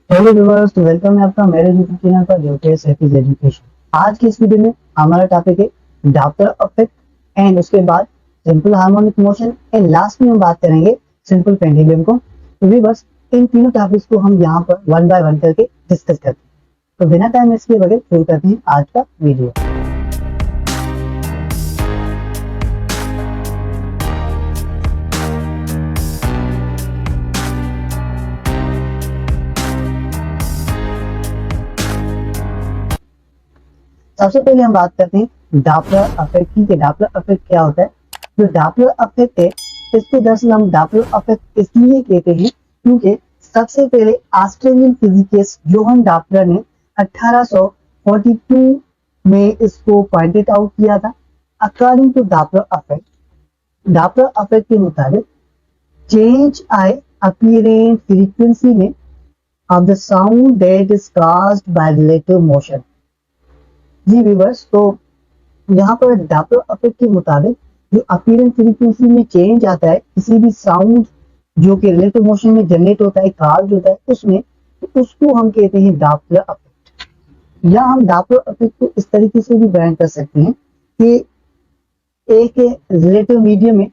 Hello viewers, तो welcome है आपका मेरे यूट्यूब चैनल पर ज्योतिष एजुकेशन। आज की इस वीडियो में हमारा टॉपिक है डॉप्लर इफेक्ट एंड उसके बाद simple harmonic motion and last में हम बात करेंगे सिंपल पेंडुलम को। तो व्यूअर्स, इन तीनों टॉपिक्स को हम यहाँ पर वन बाय वन करके डिस्कस करते हैं। तो बिना टाइम वेस्ट किए बगैर शुरू करते हैं आज का वीडियो। सबसे पहले हम बात करते हैं डॉप्लर इफेक्ट की। डॉप्लर इफेक्ट क्या होता है? जो डॉप्लर इफेक्ट है, इसको दरअसल हम डॉप्लर इफेक्ट इसलिए कहते हैं क्योंकि सबसे पहले ऑस्ट्रेलियन फिजिसिस्ट जोहन डॉप्लर ने 1842 में इसको पॉइंटेड आउट किया था। अकॉर्डिंग टू डॉप्लर इफेक्ट के मुताबिक चेंज आई अपीयरेंस फ्रीक्वेंसी में of the sound that is caused by relative motion. जी व्यूअर्स, तो यहाँ पर डॉप्लर इफेक्ट के मुताबिक जो अपीयरेंस फ्रीक्वेंसी में चेंज आता है किसी भी साउंड जो कि रिलेटिव मोशन में जनरेट होता है, काज होता है उसमें, तो उसको हम कहते हैं डॉप्लर इफेक्ट। या हम डॉप्लर इफेक्ट को इस तरीके से भी बयान कर सकते हैं कि एक रिलेटिव मीडियम में,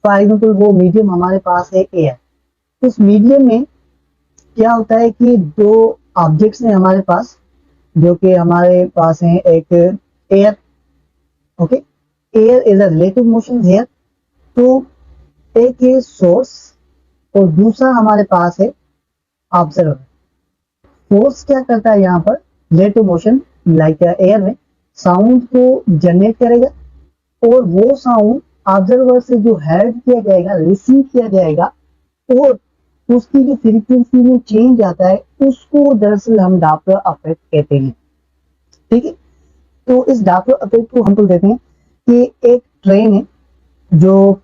फॉर एग्जाम्पल वो मीडियम हमारे पास है एयर। उस मीडियम में क्या होता है कि दो ऑब्जेक्ट्स हैं हमारे पास, जो कि हमारे पास है एक air. Okay, air is a relative motion here. तो एक है सोर्स और दूसरा हमारे पास है ऑब्जर्वर। फोर्स क्या करता है यहाँ पर? रिलेटिव मोशन लाइक एयर में साउंड को जनरेट करेगा और वो साउंड ऑब्जर्वर से जो हेड किया जाएगा, रिसीव किया जाएगा, और उसकी जो फ्रीक्वेंसी में चेंज आता है उसको दरअसल हम डॉप्लर इफेक्ट कहते हैं। ठीक है, तो इस डॉप्लर इफेक्ट को हम तो कहते हैं कि एक ट्रेन है जो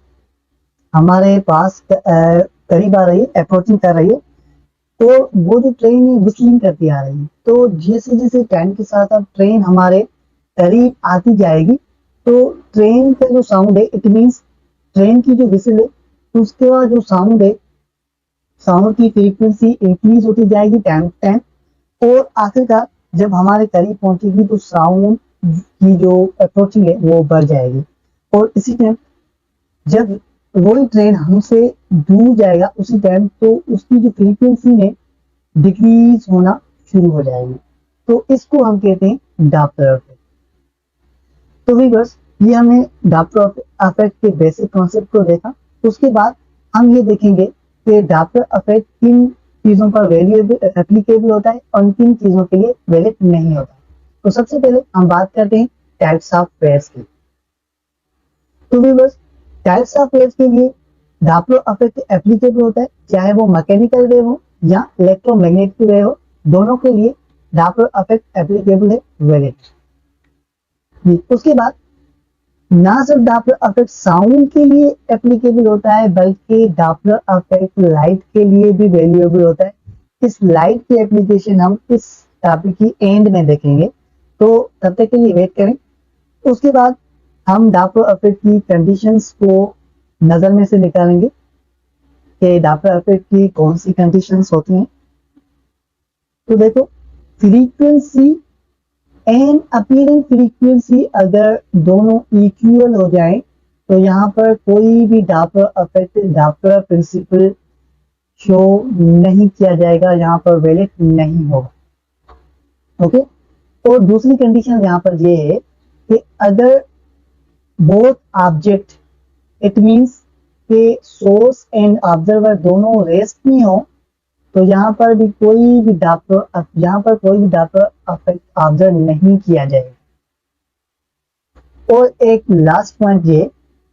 हमारे पास करीब आ रही है, अप्रोचिंग कर रही है, तो वो जो ट्रेन है विस्लिंग करती आ रही है। तो जैसे जैसे टाइम के साथ अब ट्रेन हमारे करीब आती जाएगी, तो ट्रेन का जो साउंड है, इट मीन्स ट्रेन की जो विसल है, उसका जो साउंड है, साउंड की फ्रीक्वेंसी इंक्रीज होती जाएगी टाइम टाइम, और आखिरकार जब हमारे करीब पहुंचेगी तो साउंड की जो अप्रोचिंग है वो बढ़ जाएगी। और इसी टाइम जब वही ट्रेन हमसे दूर जाएगा उसी टाइम तो उसकी जो फ्रीक्वेंसी में डिक्रीज होना शुरू हो जाएगी। तो इसको हम कहते हैं डॉप्लर इफेक्ट। तो व्यूअर्स, ये हमने डॉप्लर इफेक्ट के बेसिक कॉन्सेप्ट को देखा। उसके बाद हम ये देखेंगे कि डॉप्लर इफेक्ट किन चीजों पर वैल्यूएबल एप्लीकेबल होता है और किन चीजों के लिए वैलिड नहीं होता। तो सबसे पहले हम बात करते हैं टाइप्स ऑफ वेव्स की। तो व्यूअर्स, टाइप्स ऑफ वेव्स के लिए डॉप्लर इफेक्ट एप्लीकेबल होता है, चाहे वो मैकेनिकल वेव हो या इलेक्ट्रोमैग्नेटिक वेव हो, दोनों के लिए डॉप्लर इफेक्ट एप्लीकेबल है, वैलिड। उसके बाद ना सिर्फ डॉप्लर इफेक्ट साउंड के लिए एप्लीकेबल होता है, बल्कि डॉप्लर इफेक्ट लाइट के लिए भी वैल्यूएबल होता है। इस लाइट की एप्लीकेशन हम इस टॉपिक की एंड में देखेंगे, तो तब तक के लिए वेट करें। उसके बाद हम डॉप्लर इफेक्ट की कंडीशंस को नजर में से निकालेंगे कि डॉप्लर इफेक्ट की कौन सी कंडीशंस होती हैं। तो देखो, फ्रीक्वेंसी एंड अपीयरेंस फ्रीक्वेंसी अगर दोनों इक्वल हो जाए तो यहाँ पर कोई भी Doppler effect Doppler principle show नहीं किया जाएगा, यहाँ पर वैलिड नहीं होगा। ओके, और दूसरी कंडीशन यहाँ पर ये है कि अगर बोथ ऑब्जेक्ट, इट मींस के सोर्स एंड ऑब्जर्वर दोनों रेस्ट में हो, तो यहाँ पर कोई भी डॉप्लर इफेक्ट ऑब्जर्व नहीं किया जाएगा। और एक लास्ट पॉइंट ये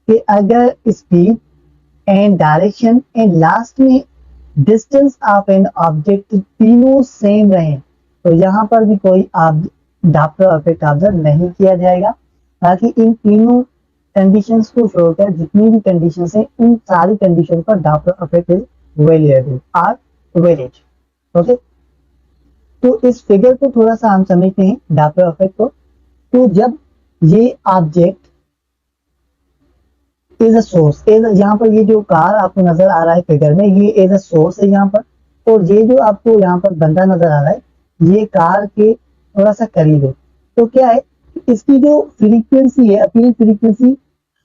कि अगर speed and direction and last में डिस्टेंस ऑफ एन ऑब्जेक्ट तीनों सेम रहे तो यहाँ पर भी कोई डॉप्लर इफेक्ट ऑब्जर्व नहीं किया जाएगा। बाकी इन तीनों कंडीशंस को छोड़कर जितनी भी कंडीशंस हैं, उन सारी कंडीशन पर Doppler effect is valuable or valid. Okay, तो इस फिगर को थोड़ा सा हम समझते हैं डॉप्लर इफेक्ट को। तो जब ये ऑब्जेक्ट इज अ सोर्स, यहाँ पर ये जो कार आपको नजर आ रहा है फिगर में, ये इज अ सोर्स है यहाँ पर, और ये जो आपको यहाँ पर बंदा नजर आ रहा है ये कार के थोड़ा सा करीब है, तो क्या है इसकी जो फ्रीक्वेंसी है अपीयरेंस फ्रीक्वेंसी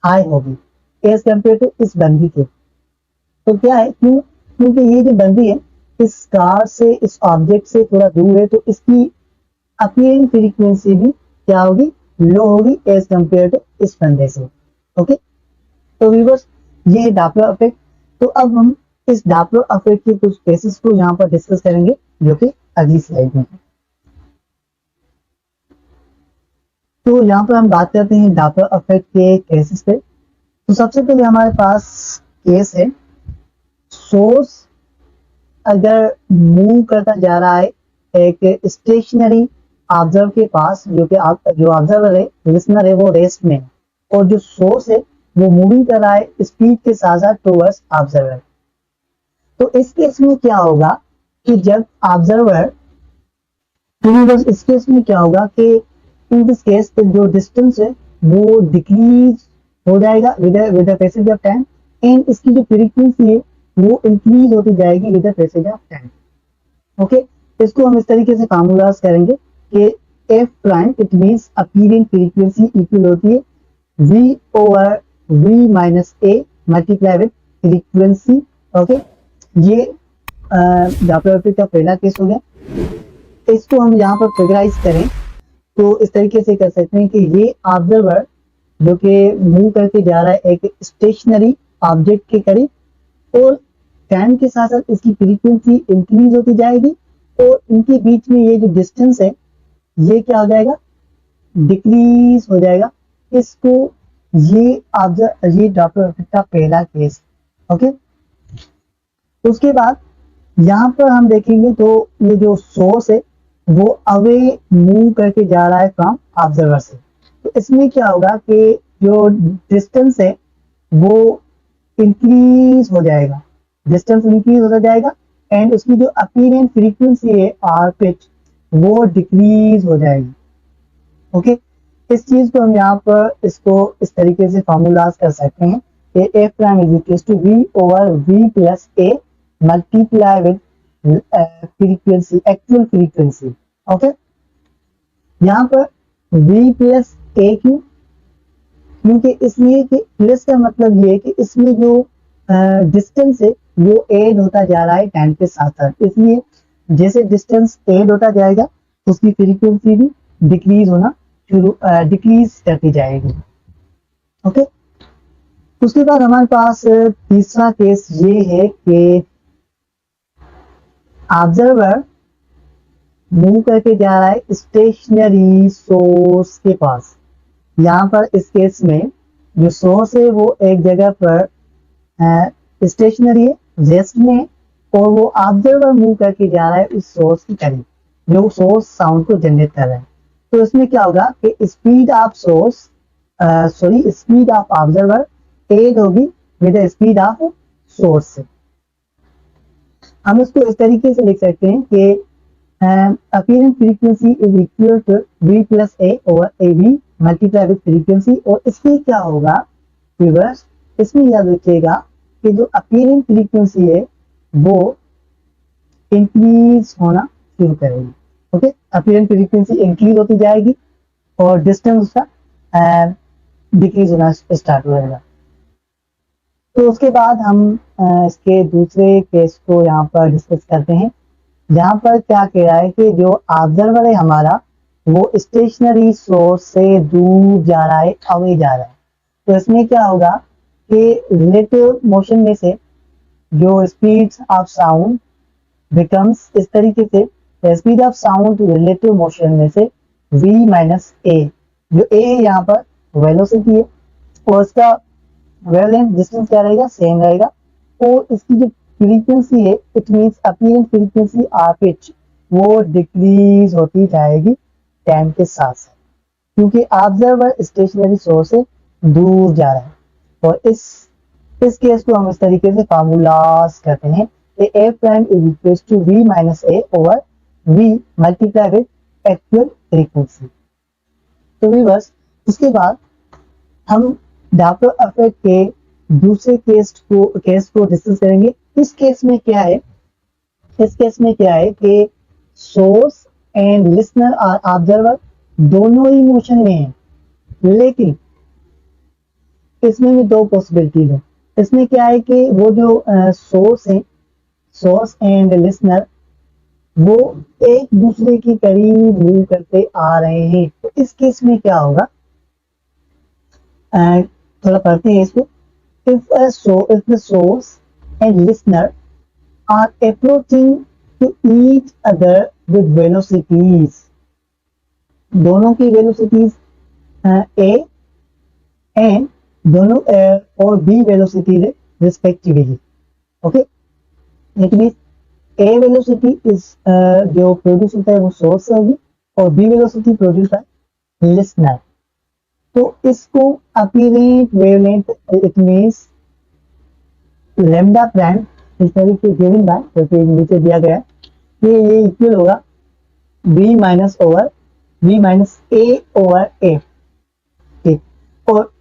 हाई होगी एज कम्पेयर टू इस बंदी के। तो क्या है क्योंकि ये जो बंदी है इस कार से इस ऑब्जेक्ट से थोड़ा दूर है, तो इसकी अपीयरिंग फ्रीक्वेंसी भी क्या होगी, लो होगी एज कम्पेयर टू इस बंदे से। ओके, तो व्यूअर्स ये डॉपलर इफेक्ट। तो अब हम इस डॉपलर इफेक्ट के कुछ केसेस को यहाँ पर डिस्कस करेंगे जो कि अगली स्लाइड में है। तो यहाँ पर हम बात करते हैं डॉपलर इफेक्ट के केसेस पे। तो सबसे पहले हमारे पास केस है, सोर्स अगर मूव करता जा रहा है एक स्टेशनरी ऑब्जर्वर के पास, जो कि जो ऑब्जर्वर है लिसनर है वो रेस्ट में है, और जो सोर्स है वो मूविंग कर रहा है स्पीड के साथ साथ टुवर्ड्स ऑब्जर्वर। तो इस केस में क्या होगा कि जब ऑब्जर्वर, इस केस में क्या होगा कि इन दिस केस जो डिस्टेंस है वो डिक्रीज हो जाएगा with the passage of time, and इसकी जो फ्रीक्वेंसी है वो इंक्रीज होती जाएगी with the passage of time. Okay, इसको हम इस तरीके से फॉर्मूलाज करेंगे कि F prime it means appearing frequency equal होती है v over v minus A multiply with frequency. Okay, ये डॉपलर इफेक्ट का पहला केस हो गया। इसको हम यहाँ पर फिगराइज करें तो इस तरीके से कर सकते हैं कि ये ऑब्जर्वर जो कि मूव करके जा रहा है एक स्टेशनरी ऑब्जेक्ट के करीब, और टाइम के साथ साथ इसकी फ्रीक्वेंसी इंक्रीज होती जाएगी, और इनके बीच में ये जो डिस्टेंस है ये क्या हो जाएगा, डिक्रीज हो जाएगा। इसको ये डॉपलर इफेक्ट का पहला केस। ओके, उसके बाद यहाँ पर हम देखेंगे तो ये जो सोर्स है वो अवे मूव करके जा रहा है फ्रॉम ऑब्जर्वर से, तो इसमें क्या होगा कि जो डिस्टेंस है वो इंक्रीज हो जाएगा, डिस्टेंस इंक्रीज होता जाएगा, एंड उसकी जो अपीयरेंस फ्रीक्वेंसी है आर पिच वो डिक्रीज हो जाएगी। ओके, इस चीज को हम यहाँ पर इसको इस तरीके से फॉर्मूलाज कर सकते हैं कि F prime is equal to V over V plus A multiply with frequency actual frequency. Okay, यहाँ पर v प्लस ए क्यों, क्योंकि इसलिए कि प्लस का मतलब ये है कि इसमें जो डिस्टेंस है वो ऐड होता जा रहा है टाइम के साथ साथ, इसलिए जैसे डिस्टेंस ऐड होता जाएगा उसकी फ्रीक्वेंसी भी डिक्रीज होना डिक्रीज करती जाएगी। ओके, उसके बाद हमारे पास तीसरा केस ये है कि ऑब्जर्वर मूव करके जा रहा है स्टेशनरी सोर्स के पास। यहाँ पर इस केस में जो सोर्स है वो एक जगह पर स्टेशनरी है रेस्ट में, और वो ऑब्जर्वर मूव करके जा रहा है उस सोर्स के करीब जो सोर्स साउंड को जनरेट कर रहा है। तो इसमें क्या होगा कि speed of source speed of observer add होगी with the speed of source से। हम इसको इस तरीके से लिख सकते हैं कि appearance frequency is equal to v plus A over A V multiply with frequency, और इसमें क्या होगा व्यूअर्स, इसमें याद रखिएगा कि जो अपीयरेंस फ्रीक्वेंसी है वो इंक्रीज होना शुरू करेगी। ओके, अपीयरेंस फ्रीक्वेंसी इंक्रीज होती जाएगी और डिस्टेंस उसका डिक्रीज होना स्टार्ट हो जाएगा। तो उसके बाद हम इसके दूसरे केस को यहाँ पर डिस्कस करते हैं, जहाँ पर क्या कह रहा है कि जो ऑब्जर्वर है हमारा वो स्टेशनरी सोर्स से दूर जा रहा है, अवे जा रहा है। तो इसमें क्या होगा कि रिलेटिव मोशन में से जो स्पीड ऑफ साउंड बिकम्स इस तरीके से, speed of sound relative motion में से v माइनस ए, जो ए है यहाँ पर वेलोसिटी है और इसका वेवलेंथ डिस्टेंस क्या रहेगा, सेम रहेगा, और इसकी जो फ्रीक्वेंसी है it means appearance frequency or pitch वो डिक्रीज होती जाएगी टाइम के साथ साथ, क्योंकि ऑब्जर्वर स्टेशनरी सोर्स से दूर जा रहा है। और इस केस को हम इस तरीके से फॉर्मूलाज करते हैं कि A prime is equal to v minus A over v multiply with actual frequency. तो बस उसके बाद हम डॉपलर इफेक्ट के दूसरे केस को डिस्कस करेंगे। इस केस में क्या है इस केस में क्या है कि source and listener or observer, दोनों ही मोशन में है, लेकिन इसमें भी दो पॉसिबिलिटीज है। इसमें क्या है कि वो जो सोर्स है, सोर्स एंड लिसनर, वो एक दूसरे के करीब मूव करते आ रहे हैं। तो इस केस में क्या होगा, थोड़ा पढ़ते हैं इसको। If the source and listener are approaching to each other with velocities, दोनों की वेलोसिटीज ए एंड दोनों और B velocities respectively. Okay, it mean A velocity is जो प्रोड्यूस होता है वो सोर्स से होगी, और B velocity produce by listener. तो इसको apparent wavelength, it means lambda prime, इस तरीके गिवन बाय, जैसे नीचे दिया गया कि ये इक्वल होगा B minus over B minus A over A. ठीक, और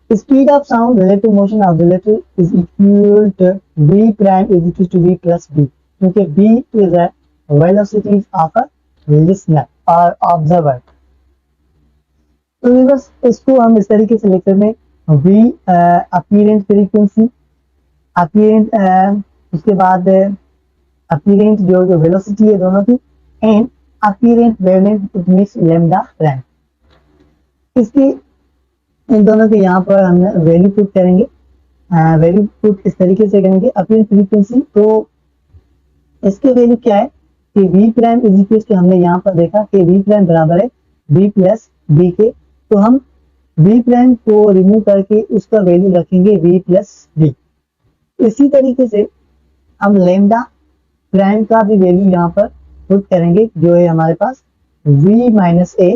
speed of sound relative motion of the letter is equal to v prime is equal to v plus b, क्योंकि b is a velocity of a listener or observer। तो बस इसको हम इस तरीके से लिख सकते हैं, v अपीरेंट फ्रीक्वेंसी, अपीरेंट उसके बाद अपीरेंट जो वेलोसिटी है दोनों की, and apparent wavelength, it means lambda prime. इसकी इन दोनों के यहाँ पर हम वैल्यू पुट करेंगे, वैल्यू पुट इस तरीके से करेंगे अपीरेंट फ्रीक्वेंसी। तो इसके वैल्यू क्या है कि v prime is equal to, हमने यहाँ पर देखा कि v प्राइम बराबर है v प्लस b के, तो हम v प्राइम को रिमूव करके उसका वैल्यू रखेंगे v प्लस b। इसी तरीके से हम लैम्डा प्राइम का भी वैल्यू यहाँ पर पुट करेंगे, जो है हमारे पास v minus A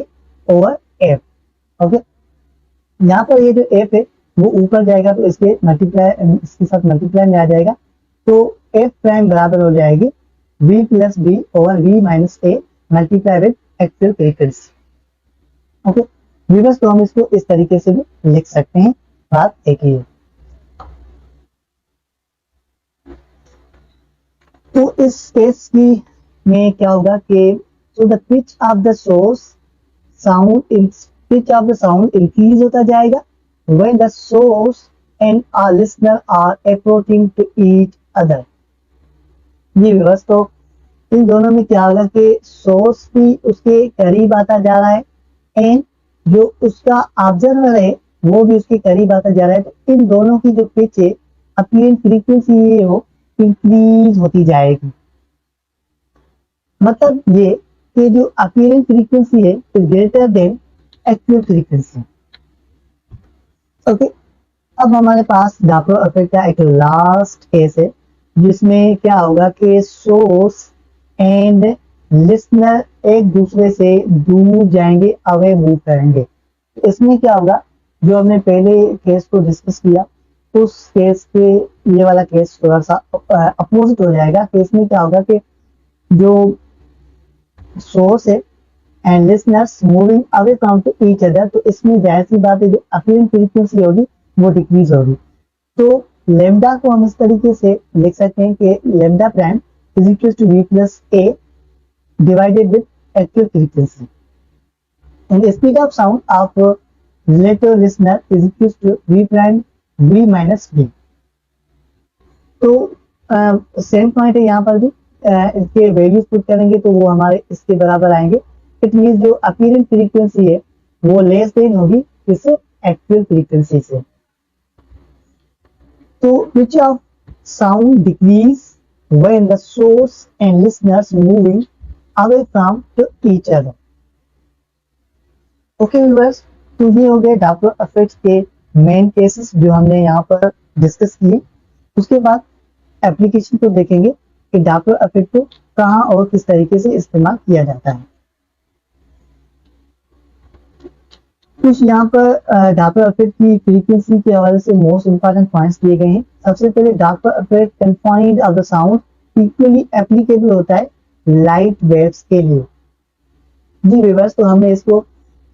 over F. Okay, यहाँ पर ये जो एफ है वो ऊपर जाएगा तो इसके मल्टीप्लाई, इसके साथ मल्टीप्लाई में आ जाएगा, तो एफ प्राइम बराबर हो जाएगी v plus B over v minus A multiply with actual frequency. Okay viewers, तो हम इसको इस तरीके से भी लिख सकते हैं, बात एक ही है। तो इस केस की में क्या होगा कि so the pitch of the source sound in pitch of the sound increase होता जाएगा when the source and our listener are approaching to each other। ये व्यवस्था, तो इन दोनों में क्या होगा कि सोर्स भी उसके करीब आता जा रहा है एंड जो उसका ऑब्जर्वर है वो भी उसके करीब आता जा रहा है। तो इन दोनों की जो पिच है, अपीरेंट फ्रीक्वेंसी ये हो इंक्रीज होती जाएगी। मतलब ये कि जो अपीरेंट फ्रीक्वेंसी है is greater than actual frequency. Okay, अब हमारे पास डॉपलर इफेक्ट का एक लास्ट केस है, जिसमें क्या होगा कि सोर्स एंड लिसनर एक दूसरे से दूर जाएंगे, अवे मूव करेंगे। इसमें क्या होगा, जो हमने पहले केस को डिस्कस किया उस केस के ये वाला केस थोड़ा सा अपोजिट हो जाएगा। केस में क्या होगा कि जो सोर्स है and listeners moving away from to each other, तो इसमें जाहिर सी बात है जो अपीरेंट फ्रीक्वेंसी होगी वो डिक्रीज होगी। तो लैम्डा को हम इस तरीके से लिख सकते हैं कि lambda prime is equal to v plus a divided with actual frequency, and speed of sound of relative listener is equal to v prime v minus b। तो सेम पॉइंट है यहाँ पर भी, इसके वैल्यूज पुट करेंगे तो वो हमारे इसके बराबर आएंगे। इट मींस जो अपीरेंट फ्रीक्वेंसी है वो लेस देन होगी इससे एक्चुअल फ्रीक्वेंसी से। तो pitch of sound decrease when the source and listeners moving away from to each other. Okay viewers, तो ये हो गए डॉपलर इफेक्ट के मेन केसेस जो हमने यहाँ पर डिस्कस किए। उसके बाद एप्लीकेशन को देखेंगे कि डॉपलर इफेक्ट को कहाँ और किस तरीके से इस्तेमाल किया जाता है। कुछ यहाँ पर डॉपलर इफेक्ट की फ्रीक्वेंसी के हवाले से मोस्ट इंपॉर्टेंट पॉइंट्स दिए गए हैं। सबसे पहले Doppler effect confined of the sound equally applicable होता है लाइट वेव्स के लिए। जी व्यूअर्स, तो हमने इसको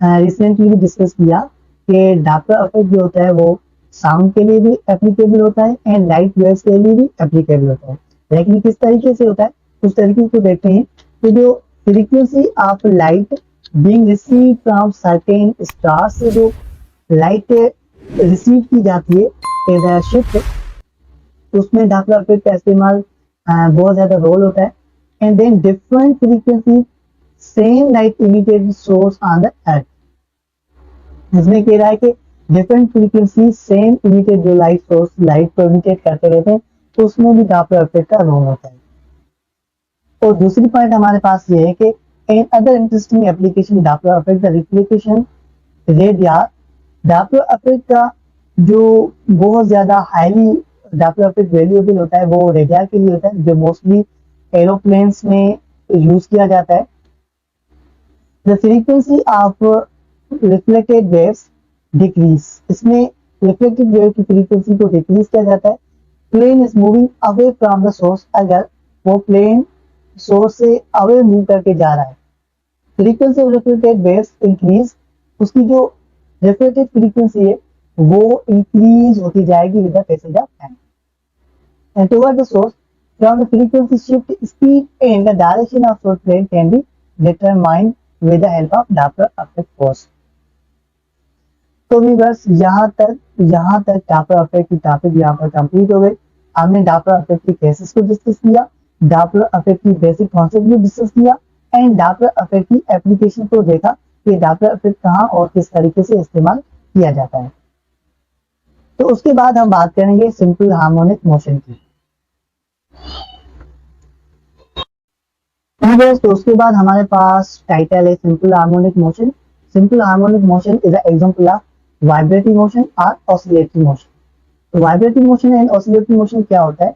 रिसेंटली भी डिस्कस किया कि डॉपलर इफेक्ट जो होता है वो साउंड के लिए भी एप्लीकेबल होता है एंड लाइट वेव्स के लिए भी एप्लीकेबल होता है। लेकिन किस तरीके से होता है उस तरीके को देखते हैं कि जो frequency of light being receive from certain star से जो लाइट रिसीव की जाती है एज शिफ्ट, उसमें डॉपलर इफेक्ट का इस्तेमाल बहुत ज्यादा रोल होता है। And then different frequency same light emitted source on the earth, इसमें कह रहा है कि डिफरेंट फ्रीक्वेंसी सेम इमिटेड जो लाइट सोर्स लाइट को इमिटेट करते रहते हैं, तो उसमें भी डॉपलर इफेक्ट का रोल होता है। और दूसरी पॉइंट हमारे पास ये है कि in other interesting application Doppler effect the reflection rate या डॉपलर इफेक्ट का जो बहुत ज्यादा हाईली डॉपलर इफेक्ट वैल्यूएबल होता है वो रेडियर के लिए होता है, जो मोस्टली एरोप्लेन्स में यूज किया जाता है। The frequency of reflected waves decrease, इसमें रिफ्लेक्टेड वेव की फ्रीक्वेंसी को डिक्रीज किया जाता है। Plane is moving away from the source, अगर वो प्लेन सोर्स से अवे मूव करके जा रहा है, frequency of reflected waves increase, उसकी जो रिफ्लेक्टेड फ्रीक्वेंसी है वो इंक्रीज होती जाएगी with the passage of time. And toward the source from the frequency shift speed and the direction of source plane can be determined with the help of Doppler effect force. तो भी बस यहाँ तक Doppler effect की topic यहाँ पर complete हो गई। हमने डॉपलर इफेक्ट की केसेस को डिस्कस किया, डॉपलर इफेक्ट की बेसिक कॉन्सेप्ट भी डिस्कस किया एंड डॉपलर इफेक्ट की एप्लीकेशन को देखा कि डॉपलर इफेक्ट कहाँ और किस तरीके से इस्तेमाल किया जाता है। तो उसके बाद हम बात करेंगे सिंपल हार्मोनिक मोशन की। तो उसके बाद हमारे पास टाइटल है simple harmonic motion. Simple harmonic motion is an example of vibrating motion और ऑसिलेटरी मोशन। तो vibrating motion and oscillatory motion क्या होता है?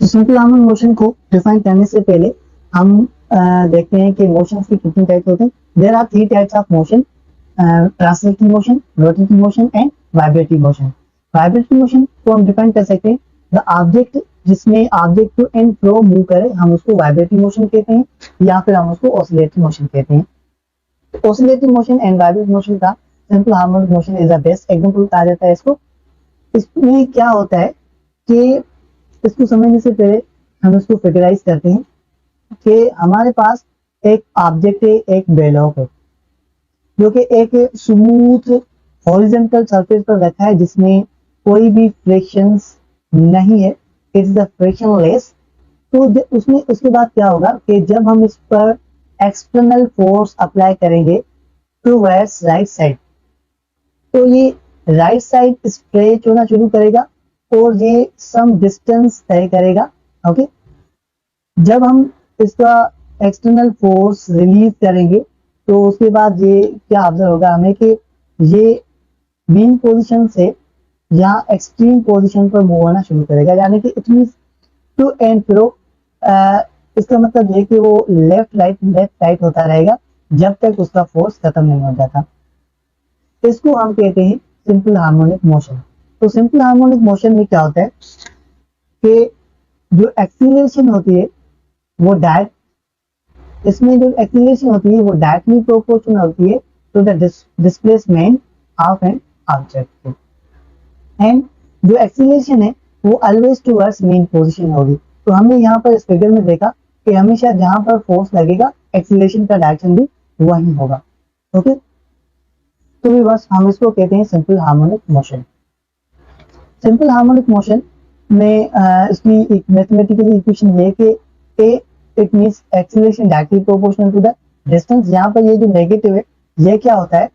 तो सिंपल हार्मोनिक मोशन को डिफाइन करने से पहले हम देखते हैं कि मोशन की कितने टाइप्स होते हैं। There are 3 types of motion, translatory motion, rotating motion and vibrating motion. Vibrating motion को हम डिफाइन कर सकते हैं द ऑब्जेक्ट जिसमें object to and fro move करे, हम उसको वाइब्रेटिंग मोशन कहते हैं या फिर हम उसको ऑसिलेटरी मोशन कहते हैं। Oscillatory motion and vibrating motion का simple harmonic motion is the best example कहा जाता है इसको। इसमें क्या होता है कि इसको समझने से पहले हम इसको फिगराइज करते हैं कि हमारे पास एक ऑब्जेक्ट है, एक बेलॉक है जो कि एक स्मूथ हॉरिजॉन्टल सरफेस पर रखा है जिसमें कोई भी फ्रिक्शंस नहीं है, इट्स द फ्रिक्शनलेस। तो उसमें उसके बाद क्या होगा कि जब हम इस पर एक्सटर्नल फोर्स अप्लाई करेंगे टुवर्ड्स राइट साइड, तो ये राइट साइड स्ट्रेच होना शुरू करेगा और ये सम डिस्टेंस तय करेगा। ओके, जब हम इसका एक्सटर्नल फोर्स रिलीज करेंगे तो उसके बाद ये क्या ऑब्जर्व होगा हमें कि ये मीन पोजीशन से यहाँ एक्सट्रीम पोजीशन पर मूव होना शुरू करेगा, यानी कि it means to and fro. इसका मतलब ये कि वो लेफ्ट राइट होता रहेगा जब तक उसका फोर्स खत्म नहीं हो जाता। इसको हम कहते हैं सिंपल हार्मोनिक मोशन। तो सिंपल हार्मोनिक मोशन में क्या होता है कि जो एक्सीलरेशन होती है वो इसमें जो एक्सीलरेशन होती है वो डायरेक्टली प्रोपोर्शनल होती है to the displacement of an object, and जो एक्सीलरेशन है वो ऑलवेज टुवर्ड्स मेन पोजीशन होगी। तो हमने यहाँ पर इस फिगर में देखा कि हमेशा जहां पर फोर्स लगेगा एक्सीलरेशन का डायरेक्शन भी वही होगा। ओके, तो भी बस हम इसको कहते हैं simple harmonic motion. Simple harmonic motion में इसकी एक मैथमेटिकल इक्वेशन है कि A it means acceleration directly proportional to the distance. यहाँ पर ये जो नेगेटिव है ये क्या होता है?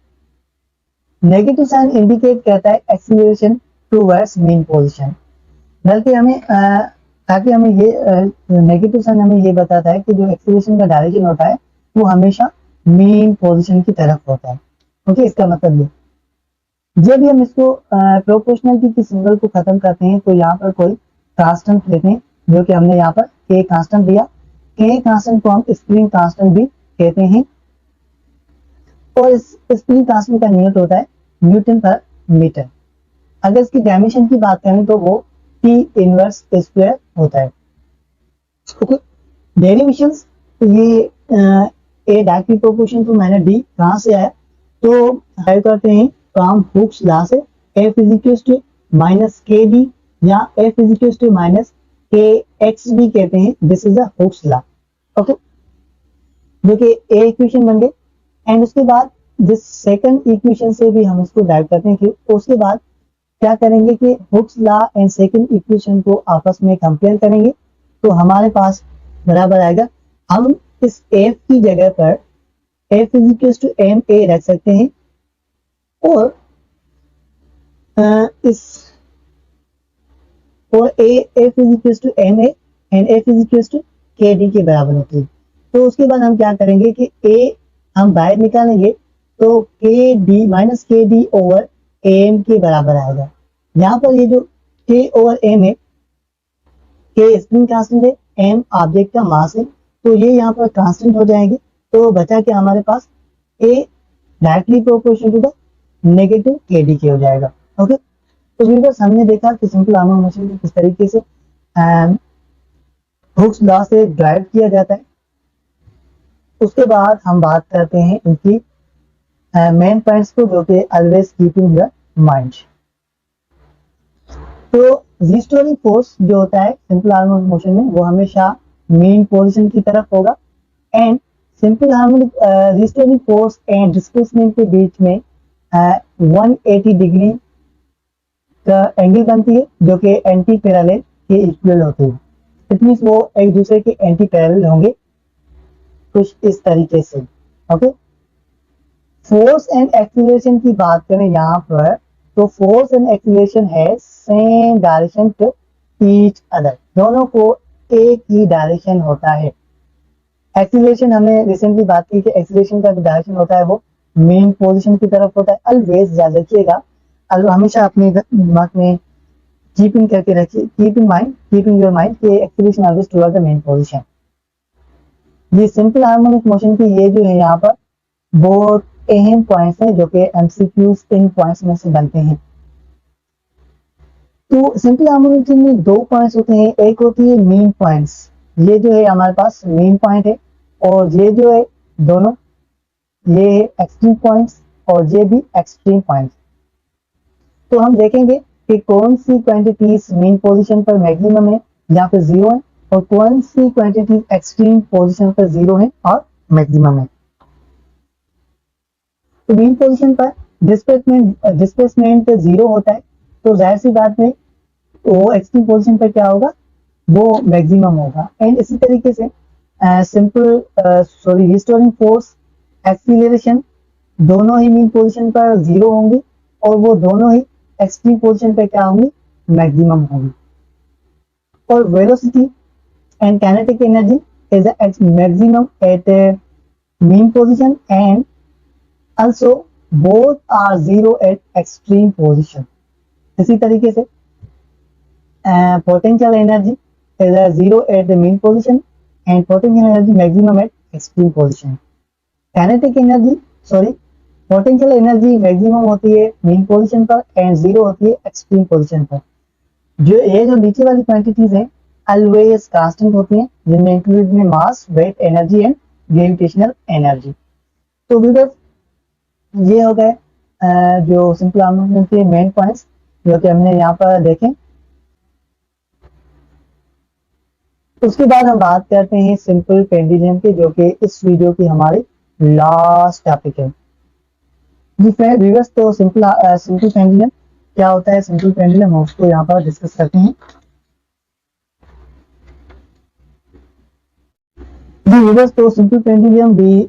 नेगेटिव साइन इंडिकेट करता है एक्सीलरेशन टुवर्ड्स मीन पोजीशन, बल्कि हमें ताकि हमें ये नेगेटिव साइन हमें ये बताता है कि जो एक्सीलरेशन का डायरेक्शन होता है वो हमेशा मीन पोजीशन की तरफ होता है। ओके, इसका मतलब ये जब भी हम इसको प्रोपोर्शनलिटी की सिंबल को खत्म करते हैं तो यहाँ पर कोई कांस्टेंट लेते हैं, जो कि हमने यहाँ पर के कांस्टेंट दिया। के कांस्टेंट को हम स्प्रिंग कांस्टेंट भी कहते हैं और इस स्प्रिंग कांस्टेंट का यूनिट होता है न्यूटन पर मीटर। अगर इसकी डायमेंशन की बात करें तो वो T इनवर्स स्क्वायर होता है। ओके, डेरिवेशंस ये A directly proportion to minus D कहाँ से आया? तो हाई करते हैं फ्रॉम हुक्स लॉ से, F is equal to minus K D या F is equal to minus K X भी कहते हैं। This is the Hooke's law. Okay, जो कि ए इक्वेशन बन गए। एंड उसके बाद जिस सेकंड इक्वेशन से भी हम इसको ड्राइव करते हैं, कि उसके बाद क्या करेंगे कि Hooke's law and second equation को आपस में कंपेयर करेंगे, तो हमारे पास बराबर आएगा। हम इस एफ की जगह पर F is equal to M A रख सकते हैं, और इस और A F is equal to M A and F is equal to K D के बराबर होती है। तो उसके बाद हम क्या करेंगे कि ए हम बाहर निकालेंगे, तो के D minus K D over M के बराबर आएगा। यहाँ पर ये जो के ओवर एम है, के स्प्रिंग कांस्टेंट है, एम ऑब्जेक्ट का मास है, तो ये यहाँ पर कांस्टेंट हो जाएंगे। तो बचा के हमारे पास A directly proportional to the negative K D के हो जाएगा। ओके, तो व्यूअर्स हमने देखा कि सिंपल हार्मोनिक मोशन को किस तरीके से हुक्स लॉ से ड्राइव किया जाता है। उसके बाद हम बात करते हैं इनकी मेन पॉइंट्स को, जो कि ऑलवेज कीपिंग द माइंड। तो रिस्टोरिंग फोर्स जो होता है सिंपल हार्मोनिक मोशन में, वो हमेशा मेन पोजीशन की तरफ होगा। And simple harmonic restoring force and displacement के बीच में 180 डिग्री का एंगल बनती है, जो कि एंटी पैरेलल के इक्वल होती है। इट मींस वो एक दूसरे के एंटी पैरेलल होंगे कुछ इस तरीके से। ओके, फोर्स एंड एक्सीलरेशन की बात करें यहाँ पर, तो फोर्स एंड एक्सीलरेशन है same direction to each other, दोनों को एक ही डायरेक्शन होता है। एक्सीलरेशन हमने रिसेंटली बात की कि एक्सीलरेशन का जो डायरेक्शन होता है वो मेन पोजीशन की तरफ होता है। ऑलवेज याद रखिएगा, हमेशा अपने दिमाग में कीप इन करके रखिए, कीप इन योर माइंड कि acceleration always toward the main position. ये सिंपल हार्मोनिक मोशन की ये जो है यहाँ पर बहुत अहम पॉइंट्स हैं, जो कि एमसीक्यूज इन पॉइंट्स में से बनते हैं। तो सिंपल हार्मोनिक मोशन में दो पॉइंट्स होते हैं, एक होती है मेन पॉइंट्स, ये जो है हमारे पास मेन पॉइंट है, और ये जो है दोनों ये एक्सट्रीम पॉइंट्स और ये भी एक्सट्रीम पॉइंट्स। तो हम देखेंगे कि कौन सी क्वांटिटीज मेन पोजीशन पर मैक्सिमम है या फिर जीरो है, और कौन सी क्वांटिटीज एक्सट्रीम पोजीशन पर जीरो है और मैक्सिमम है। तो मेन पोजीशन पर डिस्प्लेसमेंट जीरो होता है, तो जाहिर सी बात है वो एक्सट्रीम पोजीशन पर क्या होगा, वो मैक्सिमम होगा। एंड इसी तरीके से रिस्टोरिंग फोर्स एक्सीलरेशन दोनों ही मेन पोजीशन पर जीरो होंगी, और वो दोनों ही एक्सट्रीम पोजीशन पे क्या होंगी, मैक्सिमम होंगी। और velocity and kinetic energy is maximum at mean position and also both are zero at extreme position। इसी तरीके से potential energy is a zero at the mean position and potential energy maximum at extreme position। kinetic energy potential energy maximum होती है mean position पर and zero होती है extreme position पर। जो ये जो नीचे वाली क्वांटिटीज है ऑलवेज कांस्टेंट होती हैं, जिनमें इंक्लूड में mass, weight, energy and gravitational energy. तो व्यूअर्स ये हो गए जो सिंपल हार्मोनिक के मेन पॉइंट्स जो कि हमने यहाँ पर देखे। उसके बाद हम बात करते हैं सिंपल पेंडुलम के, जो कि इस वीडियो की हमारी लास्ट टॉपिक है। जी व्यूअर्स, तो सिंपल पेंडुलम क्या होता है, सिंपल पेंडुलम हम उसको यहाँ पर डिस्कस करते हैं। जी व्यूअर्स, तो सिंपल पेंडुलम भी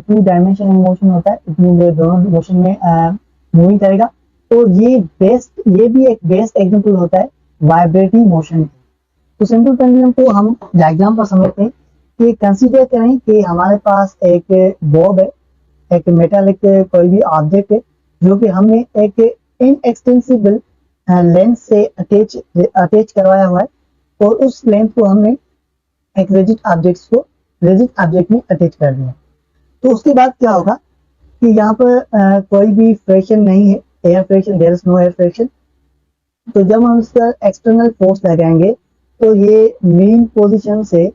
2 डायमेंशनल मोशन होता है, इसमें दोनों मोशन में मूविंग करेगा। तो ये भी एक बेस्ट एग्जांपल होता है वाइब्रेटिंग मोशन। तो सिंपल पेंडुलम को हम डायग्राम पर समझते हैं कि कंसीडर करें कि हमारे पास एक बॉब है, एक मेटालिक कोई भी ऑब्जेक्ट है, जो कि हमने एक इनएक्सटेंसिबल लेंथ से अटैच करवाया हुआ है, और उस लेंथ को हमने एक रिजिड ऑब्जेक्ट में अटैच कर दिया। तो उसके बाद क्या होगा कि यहाँ पर कोई भी फ्रिक्शन नहीं है, air friction, there is no air friction. तो जब हम इसका एक्सटर्नल फोर्स लगाएंगे तो ये मेन पोजीशन से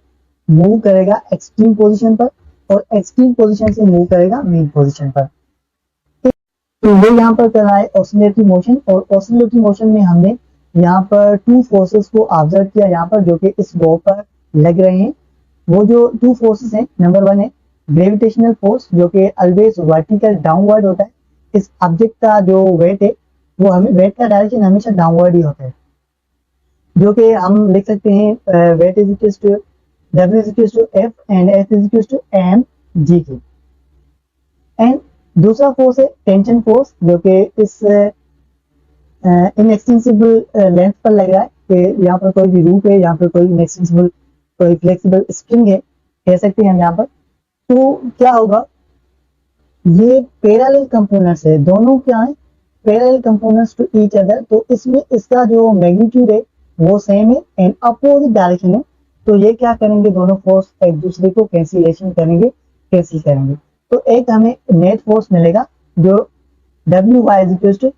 मूव करेगा एक्सट्रीम पोजीशन पर, और एक्सट्रीम पोजीशन से मूव करेगा मेन पोजीशन पर। तो ये यहाँ पर कर रहा है ऑसिलेटरी मोशन, और ऑसिलेटरी मोशन में हमने यहाँ पर टू फोर्सेस को ऑब्जर्व किया यहाँ पर, जो कि इस बॉ पर लग रहे हैं। वो जो टू फोर्सेस हैं, नंबर 1 है ग्रेविटेशनल फोर्स, जो कि ऑलवेज वर्टिकल डाउनवर्ड होता है। इस ऑब्जेक्ट का जो वेट है वो हमें वेट का डायरेक्शन हमेशा डाउनवर्ड ही होता है, जो कि हम लिख सकते हैं weight is equals to W is equals to F and F is equals to m g के। एंड दूसरा फोर्स है टेंशन फोर्स, जो कि इस इनएक्सटेंसिबल लेंथ पर लग रहा है कि यहाँ पर कोई भी रूप है, यहाँ पर कोई इनएक्सटेंसिबल कोई फ्लेक्सिबल स्प्रिंग है, कह सकते हैं हम यहाँ पर। तो क्या होगा, ये पैरेलल कंपोनेंट्स है, दोनों क्या है, parallel components to each other. तो इसमें इसका जो मैग्नीट्यूड है वो सेम है एंड अपोजिट डायरेक्शन है। तो ये क्या करेंगे, दोनों फोर्स एक दूसरे को कैंसिल करेंगे। तो एक हमें नेट फोर्स मिलेगा जो WY is equal to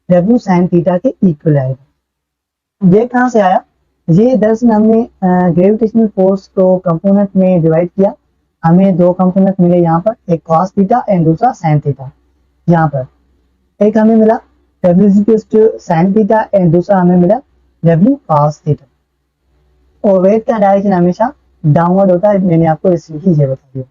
W sin theta के इक्वल आएगा। ये कहाँ से आया, ये दरअसल हमने ग्रेविटेशनल फोर्स को कंपोनेंट में डिवाइड किया। हमें दो कंपोनेंट मिले यहाँ पर, एक cos थीटा एंड दूसरा sin थीटा। यहाँ पर एक हमें मिला W is equal to sin theta and दूसरा हमें मिला W cos थीटा। और वेट का डायरेक्शन हमेशा डाउनवर्ड होता है, मैंने आपको इस चीज बता दिया।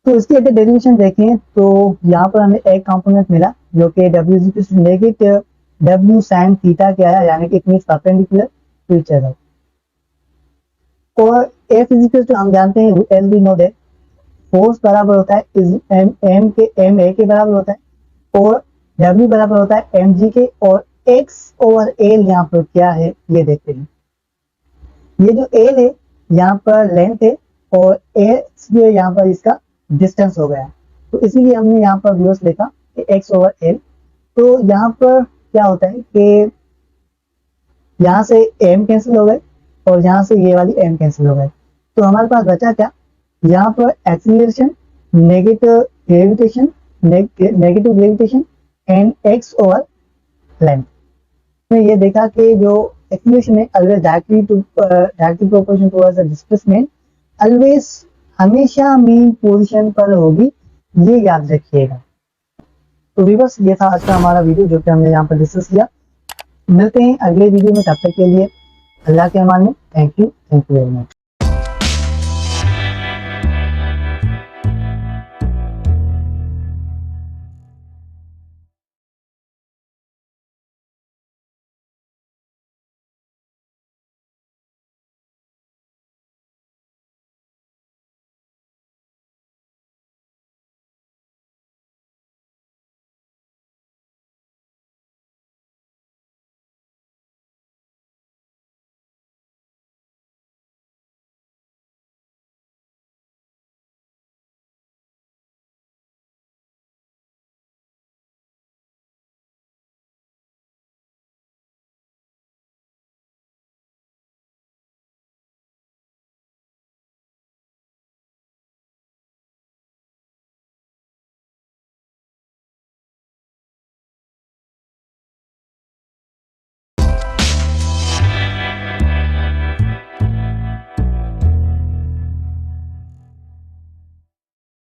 तो इसकी अगर डेरिवेशन देखें तो यहाँ पर हमें एक कंपोनेंट मिला जो कि W is equal to negative W sin theta के आया, यानी कि it means perpendicular to each other. और F इज इक्वल टू हम जानते हैं, as we know that force बराबर होता है m a के बराबर होता है, और W बराबर होता है mg के, और x ओवर l यहाँ पर क्या है ये देखते हैं। ये जो l है यहाँ पर लेंथ है, और x जो है यहाँ पर इसका डिस्टेंस हो गया। तो इसीलिए हमने यहाँ पर व्यूअर्स लिखा कि x ओवर l। तो यहाँ पर क्या होता है कि यहाँ से m कैंसिल हो गए और यहाँ से ये वाली m कैंसिल हो गए। तो हमारे पास बचा क्या, यहाँ पर acceleration, negative gravitation and x over length. में ये देखा कि जो एक्सीलरेशन है always directly proportional towards the displacement, always हमेशा मीन पोजीशन पर होगी, ये याद रखिएगा। तो व्यूअर्स ये था आज का हमारा वीडियो जो कि हमने यहाँ पर डिस्कस किया। मिलते हैं अगले वीडियो में, तब तक के लिए अल्लाह के अमान में। Thank you very much.